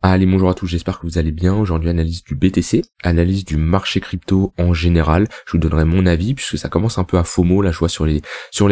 Allez, bonjour à tous, j'espère que vous allez bien. Aujourd'hui, analyse du BTC, analyse du marché crypto en général. Je vous donnerai mon avis puisque ça commence un peu à FOMO, là je vois sur les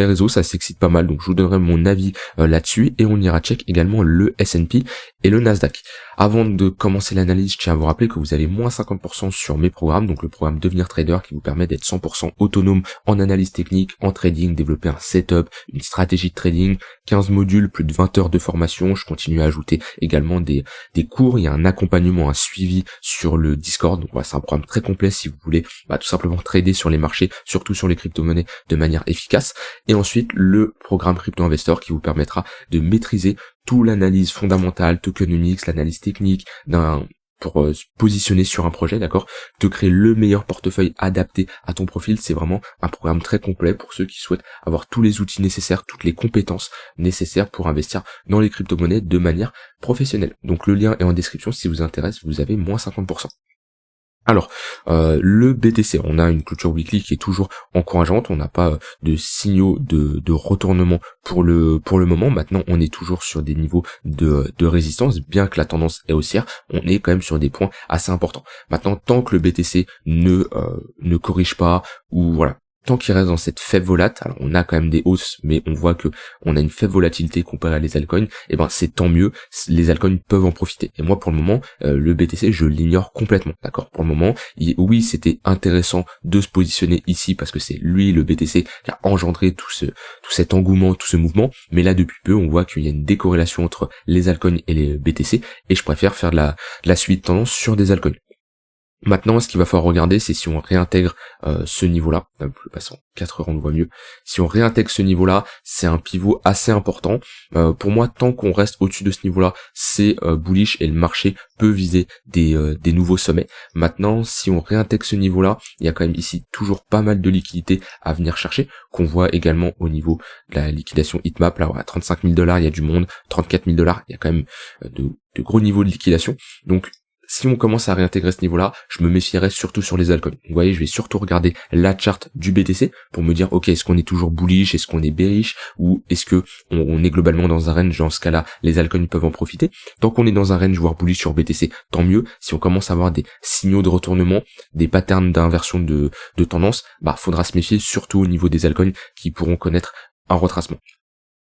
réseaux, ça s'excite pas mal, donc je vous donnerai mon avis là-dessus et on ira check également le S&P et le Nasdaq. Avant de commencer l'analyse, je tiens à vous rappeler que vous avez moins 50% sur mes programmes, donc le programme Devenir Trader qui vous permet d'être 100% autonome en analyse technique, en trading, développer un setup, une stratégie de trading, 15 modules, plus de 20 heures de formation. Je continue à ajouter également des cours, il y a un accompagnement, un suivi sur le Discord, donc voilà, c'est un programme très complet si vous voulez tout simplement trader sur les marchés, surtout sur les crypto-monnaies de manière efficace. Et ensuite le programme Crypto Investor qui vous permettra de maîtriser toute l'analyse fondamentale, tokenomics, l'analyse technique pour se positionner sur un projet, d'accord, te créer le meilleur portefeuille adapté à ton profil. C'est vraiment un programme très complet pour ceux qui souhaitent avoir tous les outils nécessaires, toutes les compétences nécessaires pour investir dans les crypto-monnaies de manière professionnelle. Donc le lien est en description si vous intéresse, vous avez moins 50%. Alors, le BTC, on a une clôture weekly qui est toujours encourageante, on n'a pas de signaux de retournement pour le moment. Maintenant, on est toujours sur des niveaux de résistance, bien que la tendance est haussière, on est quand même sur des points assez importants. Maintenant, tant que le BTC ne corrige pas, ou voilà, tant qu'il reste dans cette faible volate, alors on a quand même des hausses, mais on voit que on a une faible volatilité comparée à les altcoins, et ben c'est tant mieux, les altcoins peuvent en profiter. Et moi pour le moment, le BTC je l'ignore complètement, d'accord. Pour le moment, oui c'était intéressant de se positionner ici parce que c'est lui le BTC qui a engendré tout cet engouement, tout ce mouvement, mais là depuis peu on voit qu'il y a une décorrélation entre les altcoins et les BTC, et je préfère faire de la suite de tendance sur des altcoins. Maintenant, ce qu'il va falloir regarder, c'est si on réintègre ce niveau-là. Je passe en 4 heures, on le voit mieux. Si on réintègre ce niveau-là, c'est un pivot assez important. Pour moi, tant qu'on reste au-dessus de ce niveau-là, c'est bullish et le marché peut viser des nouveaux sommets. Maintenant, si on réintègre ce niveau-là, il y a quand même ici toujours pas mal de liquidités à venir chercher, qu'on voit également au niveau de la liquidation Heatmap. Là, à 35 000 $, il y a du monde. 34 000 $, il y a quand même de gros niveaux de liquidation. Donc, si on commence à réintégrer ce niveau-là, je me méfierais surtout sur les altcoins. Vous voyez, je vais surtout regarder la charte du BTC pour me dire, ok, est-ce qu'on est toujours bullish, est-ce qu'on est bearish, ou est-ce que on est globalement dans un range. Dans ce cas-là, les altcoins peuvent en profiter. Tant qu'on est dans un range voire bullish sur BTC, tant mieux. Si on commence à avoir des signaux de retournement, des patterns d'inversion de tendance, faudra se méfier surtout au niveau des altcoins qui pourront connaître un retracement.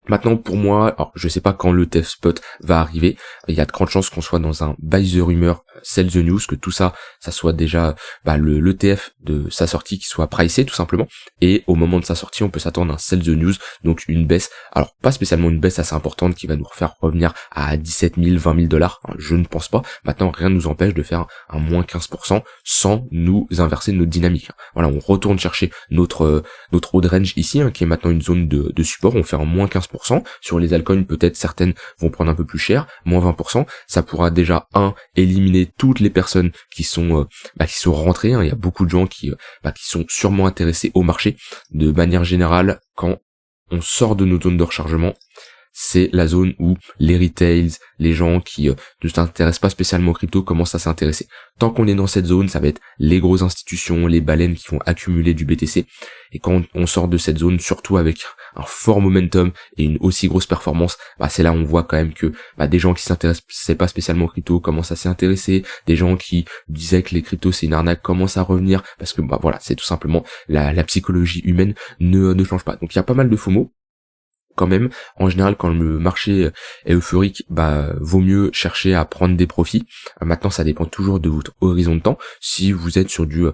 Maintenant, pour moi, alors je sais pas quand le TF Spot va arriver, il y a de grandes chances qu'on soit dans un buy the rumor, sell the news, que tout ça soit déjà l'ETF de sa sortie qui soit pricé tout simplement, et au moment de sa sortie, on peut s'attendre à un sell the news, donc une baisse, alors pas spécialement une baisse assez importante qui va nous refaire revenir à 17 000, 20 000 $, je ne pense pas. Maintenant, rien ne nous empêche de faire un moins 15% sans nous inverser notre dynamique. Voilà, on retourne chercher notre haut de range ici, qui est maintenant une zone de support, on fait un moins 15%. Sur les altcoins, peut-être certaines vont prendre un peu plus cher, moins 20%, ça pourra déjà éliminer toutes les personnes qui sont rentrées. Il y a beaucoup de gens qui sont sûrement intéressés au marché. De manière générale, quand on sort de nos zones de rechargement, c'est la zone où les retails, les gens qui ne s'intéressent pas spécialement aux crypto commencent à s'intéresser. Tant qu'on est dans cette zone, ça va être les grosses institutions, les baleines qui vont accumuler du BTC. Et quand on sort de cette zone, surtout avec un fort momentum et une aussi grosse performance, c'est là où on voit quand même que des gens qui s'intéressaient pas spécialement aux crypto commencent à s'y intéresser, des gens qui disaient que les cryptos c'est une arnaque commencent à revenir, parce que voilà, c'est tout simplement la psychologie humaine ne change pas. Donc il y a pas mal de FOMO. Quand même, en général, quand le marché est euphorique, vaut mieux chercher à prendre des profits. Maintenant, ça dépend toujours de votre horizon de temps. Si vous êtes sur du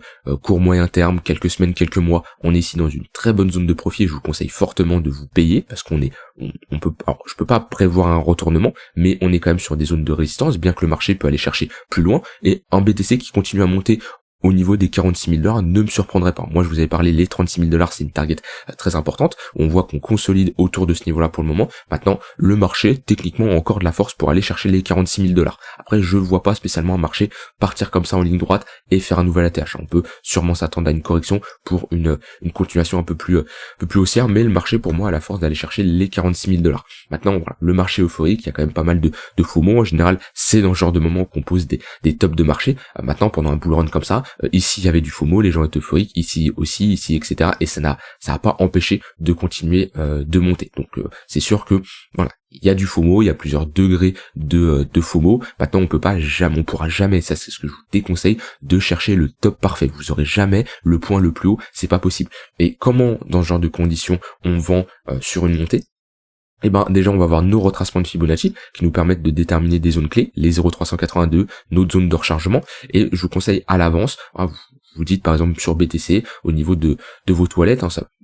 court moyen terme, quelques semaines, quelques mois, on est ici dans une très bonne zone de profit. Je vous conseille fortement de vous payer parce qu'on peut, alors je peux pas prévoir un retournement, mais on est quand même sur des zones de résistance, bien que le marché peut aller chercher plus loin. Et un BTC qui continue à monter au niveau des 46 000 $, ne me surprendrait pas. Moi, je vous avais parlé, les 36 000 $, c'est une target très importante. On voit qu'on consolide autour de ce niveau-là pour le moment. Maintenant, le marché, techniquement, a encore de la force pour aller chercher les 46 000 $. Après, je ne vois pas spécialement un marché partir comme ça en ligne droite et faire un nouvel ATH. On peut sûrement s'attendre à une correction pour une continuation un peu plus haussière, mais le marché, pour moi, a la force d'aller chercher les 46 000 $. Maintenant, voilà, le marché euphorique, il y a quand même pas mal de FOMO. En général, c'est dans ce genre de moment qu'on pose des tops de marché. Maintenant, pendant un bull run comme ça, ici il y avait du FOMO, les gens étaient euphoriques, ici aussi, ici, etc. Et ça a pas empêché de continuer de monter. Donc c'est sûr que voilà, il y a du FOMO, il y a plusieurs degrés de FOMO. Maintenant, on pourra jamais, ça c'est ce que je vous déconseille, de chercher le top parfait. Vous aurez jamais le point le plus haut, c'est pas possible. Et comment, dans ce genre de conditions, on vend sur une montée? Eh ben, déjà, on va avoir nos retracements de Fibonacci qui nous permettent de déterminer des zones clés, les 0,382, notre zone de rechargement. Et je vous conseille à l'avance, vous dites par exemple sur BTC, au niveau de vos toilettes,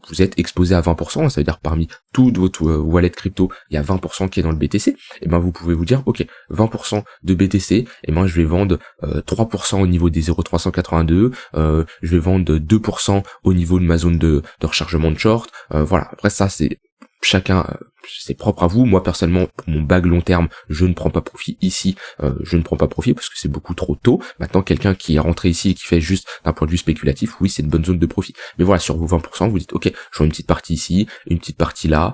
vous êtes exposé à 20%, ça veut dire parmi toutes vos wallets crypto, il y a 20% qui est dans le BTC. Et ben, vous pouvez vous dire, ok, 20% de BTC, et ben, je vais vendre 3% au niveau des 0,382, je vais vendre 2% au niveau de ma zone de rechargement de short. Voilà, après ça, c'est chacun, c'est propre à vous. Moi personnellement, pour mon bag long terme, je ne prends pas profit ici, je ne prends pas profit parce que c'est beaucoup trop tôt. Maintenant, quelqu'un qui est rentré ici et qui fait juste d'un point de vue spéculatif, oui, c'est une bonne zone de profit. Mais voilà, sur vos 20%, vous dites, ok, je vois une petite partie ici, une petite partie là.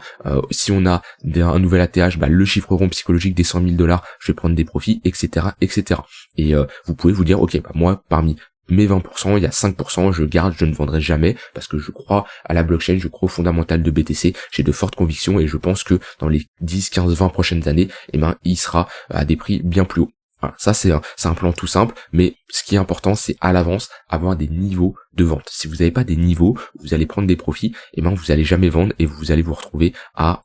Si on a un nouvel ATH, le chiffre rond psychologique des 100 000 $, je vais prendre des profits, etc., etc. Et vous pouvez vous dire, ok, moi, parmi mes 20%, il y a 5%, je garde, je ne vendrai jamais, parce que je crois à la blockchain, je crois au fondamental de BTC, j'ai de fortes convictions, et je pense que dans les 10, 15, 20 prochaines années, il sera à des prix bien plus hauts. Voilà, ça c'est un plan tout simple, mais ce qui est important, c'est à l'avance avoir des niveaux de vente. Si vous n'avez pas des niveaux, vous allez prendre des profits, vous allez jamais vendre, et vous allez vous retrouver à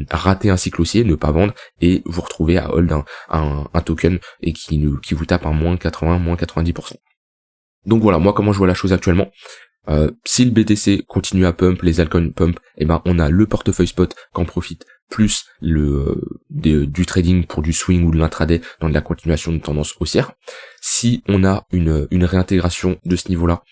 rater un cycle haussier, ne pas vendre, et vous retrouver à hold un token, et qui vous tape un moins 80, moins 90%. Donc voilà, moi comment je vois la chose actuellement. Si le BTC continue à pump, les altcoins pump, on a le portefeuille spot qu'en profite, plus du trading pour du swing ou de l'intraday dans de la continuation de tendance haussière. Si on a une réintégration de ce niveau-là,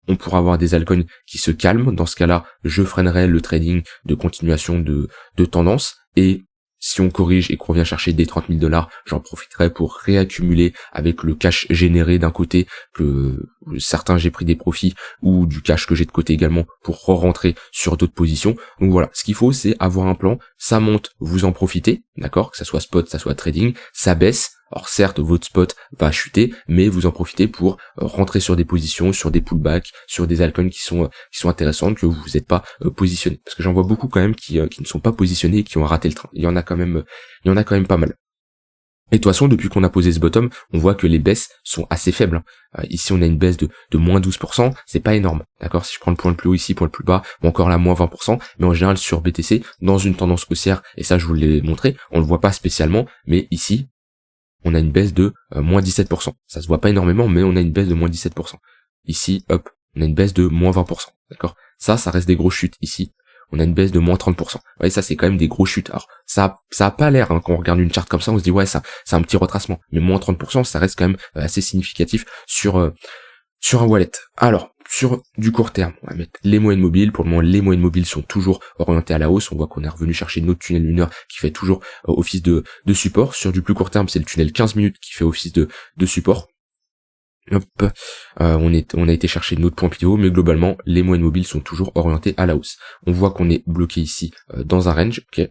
on pourra avoir des altcoins qui se calment. Dans ce cas-là, je freinerai le trading de continuation de tendance, et si on corrige et qu'on vient chercher des 30 000 $, j'en profiterai pour réaccumuler avec le cash généré d'un côté, que certains j'ai pris des profits, ou du cash que j'ai de côté également pour re-rentrer sur d'autres positions. Donc voilà, ce qu'il faut, c'est avoir un plan, ça monte, vous en profitez, d'accord, que ça soit spot, ça soit trading, ça baisse. Alors certes, votre spot va chuter, mais vous en profitez pour rentrer sur des positions, sur des pullbacks, sur des altcoins qui sont intéressantes, que vous n'êtes pas positionné. Parce que j'en vois beaucoup quand même qui ne sont pas positionnés et qui ont raté le train. Il y en a quand même pas mal. Et de toute façon, depuis qu'on a posé ce bottom, on voit que les baisses sont assez faibles. Ici, on a une baisse de moins 12%, c'est pas énorme. D'accord? Si je prends le point le plus haut ici, point le plus bas, ou encore là, moins 20%, mais en général, sur BTC, dans une tendance haussière, et ça, je vous l'ai montré, on le voit pas spécialement, mais ici, on a une baisse de moins 17%. Ça se voit pas énormément, mais on a une baisse de moins 17%. Ici, hop, on a une baisse de moins 20%. D'accord? Ça reste des grosses chutes. Ici, on a une baisse de moins 30%. Ouais, ça c'est quand même des grosses chutes. Alors, ça a pas l'air, quand on regarde une charte comme ça, on se dit ouais, ça, c'est un petit retracement. Mais moins 30%, ça reste quand même assez significatif sur un wallet. Alors, sur du court terme, on va mettre les moyennes mobiles. Pour le moment, les moyennes mobiles sont toujours orientées à la hausse. On voit qu'on est revenu chercher notre tunnel lunaire qui fait toujours office de support. Sur du plus court terme, c'est le tunnel 15 minutes qui fait office de support. Hop, on a été chercher notre point pivot, mais globalement, les moyennes mobiles sont toujours orientées à la hausse. On voit qu'on est bloqué ici dans un range, ok.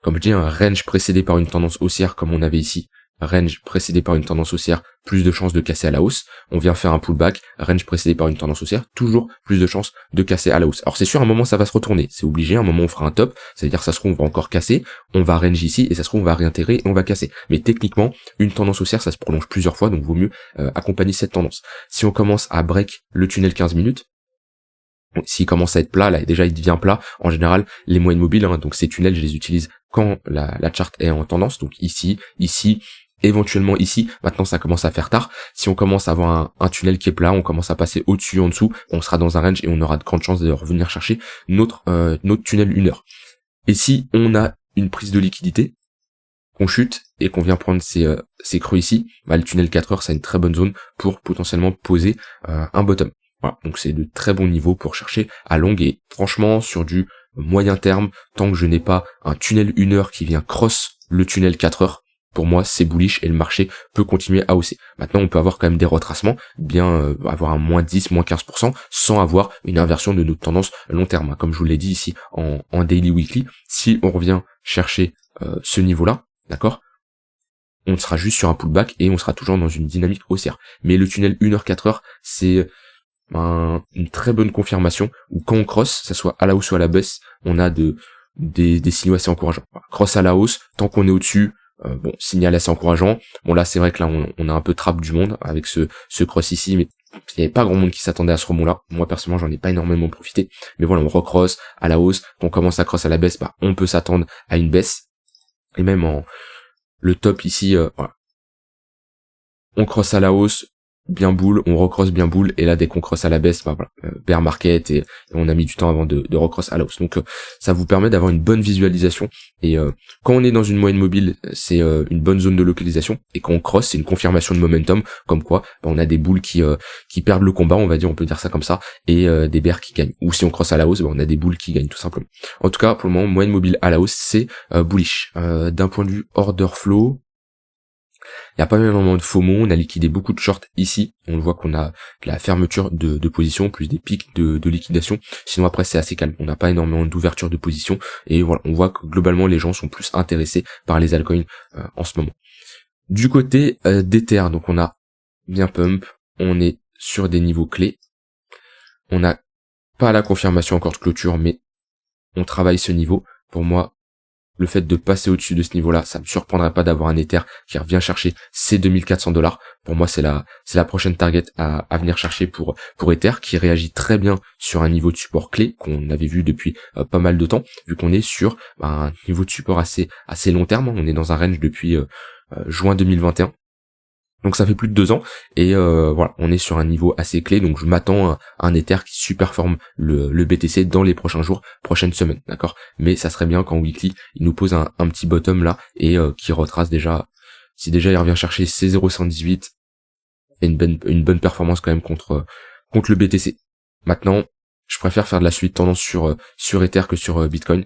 Comme je dis, un range précédé par une tendance haussière comme on avait ici. Range précédé par une tendance haussière, plus de chances de casser à la hausse. On vient faire un pullback, range précédé par une tendance haussière, toujours plus de chances de casser à la hausse. Alors c'est sûr, à un moment ça va se retourner, c'est obligé, à un moment on fera un top, c'est-à-dire ça se trouve on va encore casser, on va range ici, et ça se trouve on va réintégrer et on va casser. Mais techniquement, une tendance haussière ça se prolonge plusieurs fois, donc vaut mieux accompagner cette tendance. Si on commence à break le tunnel 15 minutes, s'il commence à être plat, là déjà il devient plat, en général les moyennes mobiles, donc ces tunnels je les utilise quand la charte est en tendance, donc ici, éventuellement ici, maintenant ça commence à faire tard. Si on commence à avoir un tunnel qui est plat, on commence à passer au-dessus, en dessous, on sera dans un range et on aura de grandes chances de revenir chercher notre tunnel 1 heure. Et si on a une prise de liquidité, qu'on chute et qu'on vient prendre ces creux ici, le tunnel 4 heures, c'est une très bonne zone pour potentiellement poser un bottom. Voilà, donc c'est de très bons niveaux pour chercher à longue, et franchement sur du moyen terme, tant que je n'ai pas un tunnel 1 heure qui vient cross le tunnel 4 heures, pour moi c'est bullish et le marché peut continuer à hausser. Maintenant on peut avoir quand même des retracements, avoir un moins 10, moins 15% sans avoir une inversion de notre tendance long terme. Comme je vous l'ai dit ici en daily weekly, si on revient chercher ce niveau-là, d'accord, on sera juste sur un pullback et on sera toujours dans une dynamique haussière. Mais le tunnel 1h-4h, c'est une très bonne confirmation où quand on cross, ça soit à la hausse ou à la baisse, on a des signaux assez encourageants. Voilà. Cross à la hausse, tant qu'on est au-dessus, signal assez encourageant. Bon là c'est vrai que là on a un peu trappe du monde avec ce cross ici, mais il n'y avait pas grand monde qui s'attendait à ce rebond là. Moi personnellement j'en ai pas énormément profité, mais voilà, on recross à la hausse, quand on commence à cross à la baisse, on peut s'attendre à une baisse. Et même le top ici, voilà. On cross à la hausse, bien boule, on recross bien boule, et là dès qu'on cross à la baisse, voilà, bear market, et on a mis du temps avant de recross à la hausse. Donc ça vous permet d'avoir une bonne visualisation, et quand on est dans une moyenne mobile, c'est une bonne zone de localisation, et quand on cross, c'est une confirmation de momentum, comme quoi on a des boules qui perdent le combat, on va dire, on peut dire ça comme ça, et des bears qui gagnent. Ou si on cross à la hausse, on a des boules qui gagnent tout simplement. En tout cas, pour le moment, moyenne mobile à la hausse, c'est bullish. D'un point de vue order flow, il n'y a pas énormément de FOMO, on a liquidé beaucoup de shorts ici, on voit qu'on a de la fermeture de position, plus des pics de liquidation, sinon après c'est assez calme, on n'a pas énormément d'ouverture de position, et voilà, on voit que globalement les gens sont plus intéressés par les altcoins en ce moment. Du côté d'Ether, donc on a bien pump, on est sur des niveaux clés, on n'a pas la confirmation encore de clôture, mais on travaille ce niveau. Pour moi, le fait de passer au-dessus de ce niveau-là, ça me surprendrait pas d'avoir un Ether qui revient chercher ces $2400. Pour moi, c'est la prochaine target à venir chercher pour Ether, qui réagit très bien sur un niveau de support clé qu'on avait vu depuis pas mal de temps, vu qu'on est sur un niveau de support assez long terme. On est dans un range depuis juin 2021. Donc ça fait plus de 2 ans, et voilà, on est sur un niveau assez clé, donc je m'attends à un Ether qui superforme le BTC dans les prochains jours, prochaines semaines, d'accord. Mais ça serait bien qu'en weekly, il nous pose un petit bottom là, et qui retrace déjà, si déjà il revient chercher ses 0,118, et une bonne performance quand même contre le BTC. Maintenant, je préfère faire de la suite tendance sur Ether que sur Bitcoin.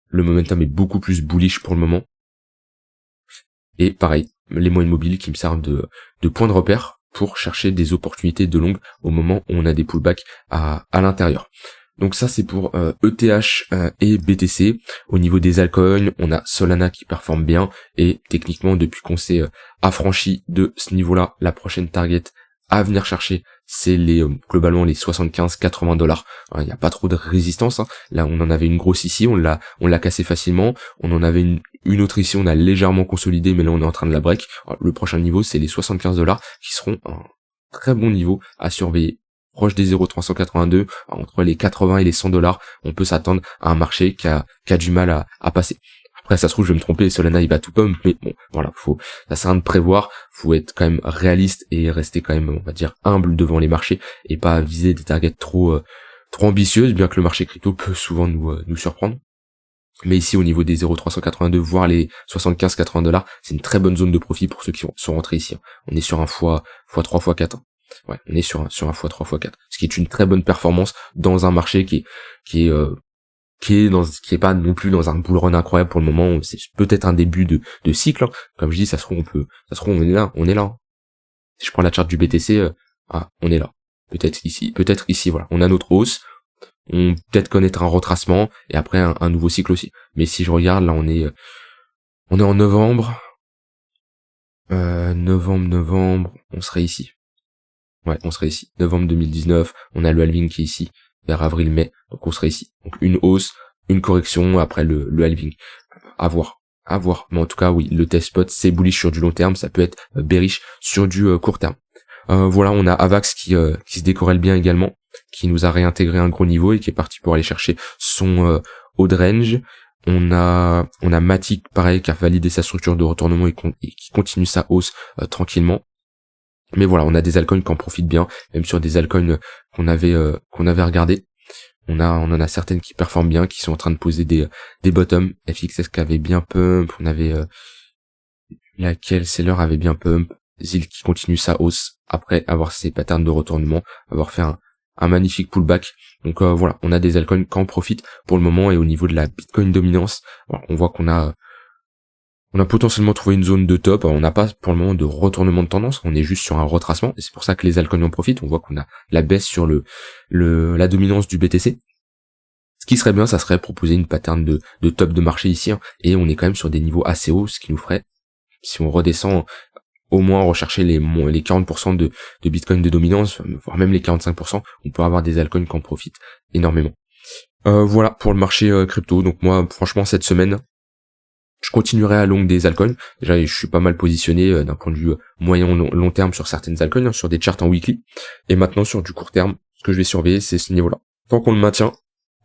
Le momentum est beaucoup plus bullish pour le moment. Et pareil, les moyennes mobiles qui me servent de point de repère pour chercher des opportunités de longue au moment où on a des pullbacks à l'intérieur. Donc ça c'est pour ETH et BTC. Au niveau des altcoins, on a Solana qui performe bien, et techniquement depuis qu'on s'est affranchi de ce niveau-là, la prochaine target à venir chercher, c'est globalement les 75-80 $. Il n'y a pas trop de résistance, hein. Là on en avait une grosse ici, on l'a cassé facilement, on en avait une autre ici, on a légèrement consolidé, mais là on est en train de la break. Alors, le prochain niveau c'est les 75 $ qui seront un très bon niveau à surveiller. Proche des 0,382, entre les 80 et les 100 $, on peut s'attendre à un marché qui a du mal à passer. Après, ça se trouve, je vais me tromper, Solana, il va tout pump, mais bon, voilà, ça sert à rien de prévoir, faut être quand même réaliste et rester quand même, on va dire, humble devant les marchés, et pas viser des targets trop ambitieuses, bien que le marché crypto peut souvent nous surprendre. Mais ici, au niveau des 0,382, voire les 75-80 $, c'est une très bonne zone de profit pour ceux qui sont rentrés ici. On est sur un x3, x4. Ouais, on est sur un x3, x4. Ce qui est une très bonne performance dans un marché qui est pas non plus dans un bull run incroyable pour le moment. C'est peut-être un début de cycle, hein. Comme je dis, ça se trouve on est là. Si je prends la charte du BTC, on est là. Peut-être ici, voilà. On a notre hausse, on peut-être connaître un retracement, et après un nouveau cycle aussi. Mais si je regarde, là on est en novembre. Novembre, on serait ici. Ouais, on serait ici. Novembre 2019, on a le halving qui est ici, vers avril-mai, donc on serait ici. Donc une hausse, une correction, après le halving. À voir. Mais en tout cas, oui, le test spot, c'est bullish sur du long terme, ça peut être bearish sur du court terme. Voilà, on a Avax qui se décorrèle bien également, qui nous a réintégré un gros niveau et qui est parti pour aller chercher son haut de range. On a Matic, pareil, qui a validé sa structure de retournement et qui continue sa hausse tranquillement. Mais voilà, on a des altcoins qui en profitent bien, même sur des altcoins qu'on avait regardé. On en a certaines qui performent bien, qui sont en train de poser des bottoms. FXS qui avait bien pump, on avait laquelle Seller avait bien pump. ZIL qui continue sa hausse après avoir ses patterns de retournement, avoir fait un magnifique pullback. Donc voilà, on a des altcoins qui en profitent pour le moment, et au niveau de la Bitcoin dominance, voilà, on voit qu'on a potentiellement trouvé une zone de top. On n'a pas pour le moment de retournement de tendance, on est juste sur un retracement, et c'est pour ça que les altcoins en profitent. On voit qu'on a la baisse sur la dominance du BTC. Ce qui serait bien, ça serait proposer une pattern de top de marché ici, hein, et on est quand même sur des niveaux assez hauts, ce qui nous ferait si on redescend, au moins rechercher les 40% de Bitcoin de dominance, voire même les 45%, on peut avoir des altcoins qui en profitent énormément. Voilà pour le marché crypto. Donc moi, franchement, cette semaine, je continuerai à long des altcoins. Déjà, je suis pas mal positionné d'un point de vue moyen long terme sur certaines altcoins, hein, sur des charts en weekly. Et maintenant, sur du court terme, ce que je vais surveiller, c'est ce niveau-là. Tant qu'on le maintient,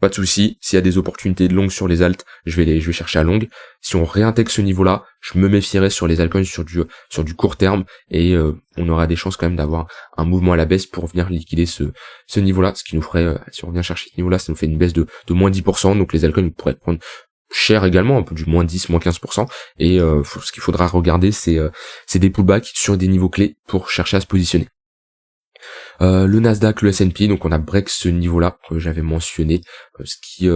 pas de souci. S'il y a des opportunités de longue sur les alts, je vais chercher à longue. Si on réintègre ce niveau-là, je me méfierai sur les altcoins sur du court terme et on aura des chances quand même d'avoir un mouvement à la baisse pour venir liquider ce niveau-là. Ce qui nous ferait, si on revient chercher ce niveau-là, ça nous fait une baisse de moins 10%. Donc les altcoins pourraient prendre cher également, un peu du moins 10, moins 15%. Et ce qu'il faudra regarder, c'est des pullbacks sur des niveaux clés pour chercher à se positionner. Le Nasdaq, le S&P, donc on a break ce niveau-là que j'avais mentionné, ce qui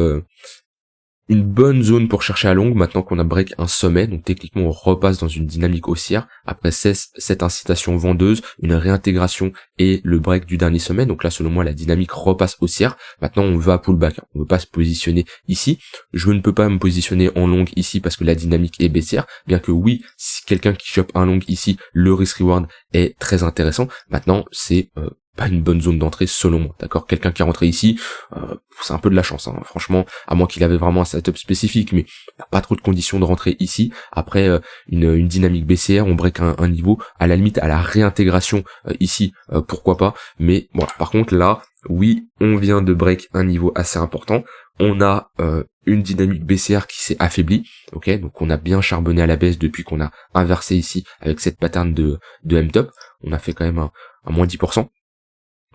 une bonne zone pour chercher à longue maintenant qu'on a break un sommet. Donc techniquement on repasse dans une dynamique haussière après cette incitation vendeuse, une réintégration et le break du dernier sommet. Donc là selon moi la dynamique repasse haussière. Maintenant on va pullback, on ne veut pas se positionner ici. Je ne peux pas me positionner en longue ici parce que la dynamique est baissière, bien que oui, si quelqu'un qui chope un long ici, le risk reward est très intéressant. Maintenant c'est pas une bonne zone d'entrée selon moi, d'accord. Quelqu'un qui est rentré ici, c'est un peu de la chance, hein. Franchement, à moins qu'il avait vraiment un setup spécifique, mais il n'y a pas trop de conditions de rentrer ici. Après une dynamique baissière, on break un niveau, à la limite à la réintégration ici, pourquoi pas. Mais bon, par contre là, oui, on vient de break un niveau assez important. On a une dynamique baissière qui s'est affaiblie, ok, donc on a bien charbonné à la baisse depuis qu'on a inversé ici avec cette pattern de M-top. On a fait quand même un moins 10%.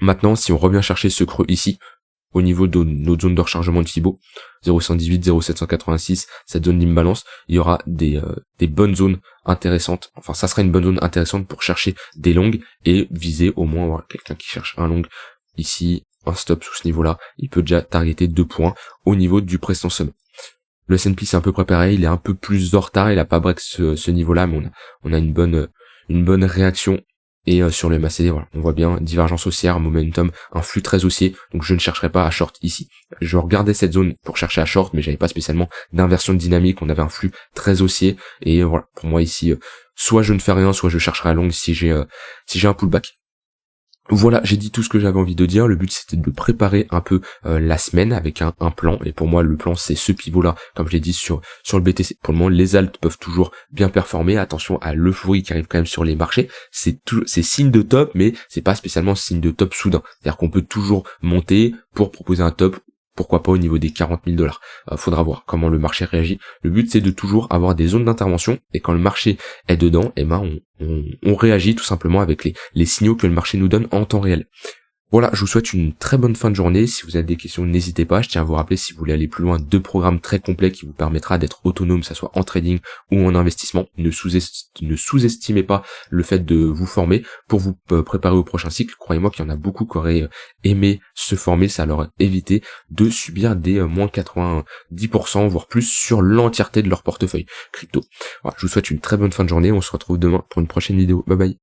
Maintenant, si on revient chercher ce creux ici, au niveau de notre zone de rechargement de Fibo, 0,118, 0,786, cette zone d'imbalance, il y aura des bonnes zones intéressantes. Enfin, ça sera une bonne zone intéressante pour chercher des longues et viser au moins, voilà, quelqu'un qui cherche un long ici, un stop sous ce niveau-là, il peut déjà targeter 2 points au niveau du précédent sommet. Le S&P c'est à peu près pareil, il est un peu plus en retard, il a pas break ce niveau-là, mais on a une bonne réaction. Et sur le MACD, voilà, on voit bien divergence haussière, momentum, un flux très haussier, donc je ne chercherai pas à short ici. Je regardais cette zone pour chercher à short, mais j'avais pas spécialement d'inversion de dynamique, on avait un flux très haussier, et voilà, pour moi ici, soit je ne fais rien, soit je chercherai à longue si j'ai un pullback. Voilà, j'ai dit tout ce que j'avais envie de dire. Le but c'était de préparer un peu la semaine avec un plan. Et pour moi le plan c'est ce pivot là, comme je l'ai dit sur le BTC. Pour le moment les alts peuvent toujours bien performer. Attention à l'euphorie qui arrive quand même sur les marchés. C'est signe de top, mais c'est pas spécialement signe de top soudain. C'est-à-dire qu'on peut toujours monter pour proposer un top. Pourquoi pas au niveau des 40 000 $. Faudra voir comment le marché réagit. Le but c'est de toujours avoir des zones d'intervention et quand le marché est dedans, eh ben on réagit tout simplement avec les signaux que le marché nous donne en temps réel. Voilà, je vous souhaite une très bonne fin de journée. Si vous avez des questions, n'hésitez pas. Je tiens à vous rappeler, si vous voulez aller plus loin, 2 programmes très complets qui vous permettra d'être autonome, que ça soit en trading ou en investissement. Ne sous-estimez pas le fait de vous former pour vous préparer au prochain cycle. Croyez-moi qu'il y en a beaucoup qui auraient aimé se former, ça leur a évité de subir des moins 90%, voire plus sur l'entièreté de leur portefeuille crypto. Voilà, je vous souhaite une très bonne fin de journée. On se retrouve demain pour une prochaine vidéo. Bye bye.